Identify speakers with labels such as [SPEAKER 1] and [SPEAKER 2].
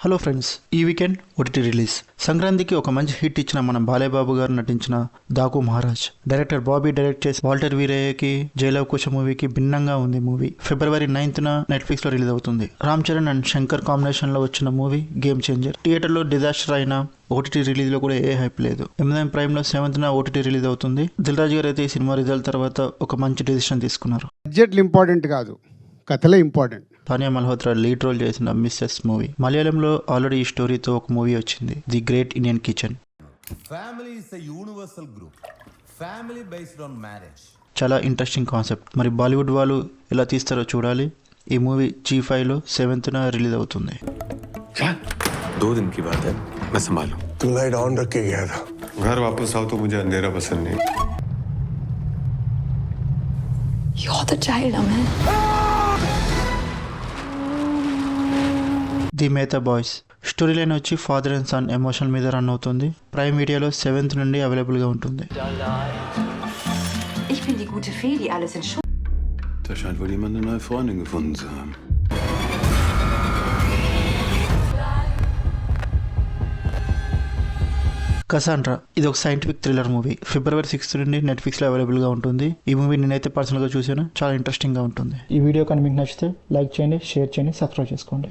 [SPEAKER 1] Hello friends, ఈ weekend OTT release. సంక్రాంతికి ఒక మంచి హిట్ ఇచ్చిన మన బాలేబాబు గారు నటించిన దాకు మహారాజ్. డైరెక్టర్ బాబీ డైరెక్ట్ చేసి వాల్టర్ వీరయ్యకి జైలవ్ కుశ మూవీకి భిన్నంగా ఉంది మూవీ. February 9th నెట్ఫ్లిక్స్ లో రిలీజ్ అవుతుంది. రామ్ చరణ్ అండ్ శంకర్ కాంబినేషన్ లో వచ్చిన మూవీ గేమ్ చేంజర్. థియేటర్ లో డిజాస్టర్ అయినా ఓటీటీ రిలీజ్ లో కూడా ఏ హైప్ లేదు. అమెజాన్ ప్రైమ్ లో 7th ఓటీటీ రిలీజ్ అవుతుంది. దిల్ రాజు గారు అయితే ఈ సినిమా రిజల్ట్ తర్వాత ఒక మంచి డెసిషన్ తీసుకున్నారు.
[SPEAKER 2] బడ్జెట్లు ఇంపార్టెంట్ కాదు, కథలే important.
[SPEAKER 1] Tania Malhotra lead role చేసిన మిస్సెస్ మూవీ. మలయాళంలో ఆల్రెడీ ఈ స్టోరీతో ఒక మూవీ వచ్చింది, the great Indian kitchen.
[SPEAKER 3] Family is a universal group. Family based on marriage.
[SPEAKER 1] చాలా ఇంట్రెస్టింగ్ కాన్సెప్ట్. మరి బాలీవుడ్ వాళ్ళు ఎలా తీస్తారో చూడాలి. ఈ మూవీ G5 లో 7th రిలీజ్ అవుతుంది.
[SPEAKER 4] 2 दिन की बात है, मैं संभालूं।
[SPEAKER 5] तू लाइट ऑन रख के गया था।
[SPEAKER 4] घर वापस आओ तो मुझे अंधेरा पसंद नहीं।
[SPEAKER 6] You're the child, Aman.
[SPEAKER 1] The Mehta boys. Story line వచ్చి ఫాదర్ అండ్ సన్ ఎమోషన్ మీద రన్ అవుతుంది. ప్రైమ్ వీడియోలో 7th నుండి అవైలబుల్గా ఉంటుంది.
[SPEAKER 6] Ich bin die gute Fee, die alles in Schuss.
[SPEAKER 4] Da scheint wohl jemand eine neue Freundin gefunden zu haben.
[SPEAKER 1] Cassandra ఇది ఒక scientific thriller movie. February 6th నుండి Netflix లో అవైలబుల్ గా ఉంటుంది. ఈ మూవీ నేనైతే పర్సనల్ గా చూసాను, చాలా ఇంట్రెస్టింగ్ గా ఉంటుంది. ఈ వీడియో కానీ మీకు నచ్చితే లైక్ చేయండి, షేర్ చేయండి, సబ్స్క్రైబ్ చేసుకోండి.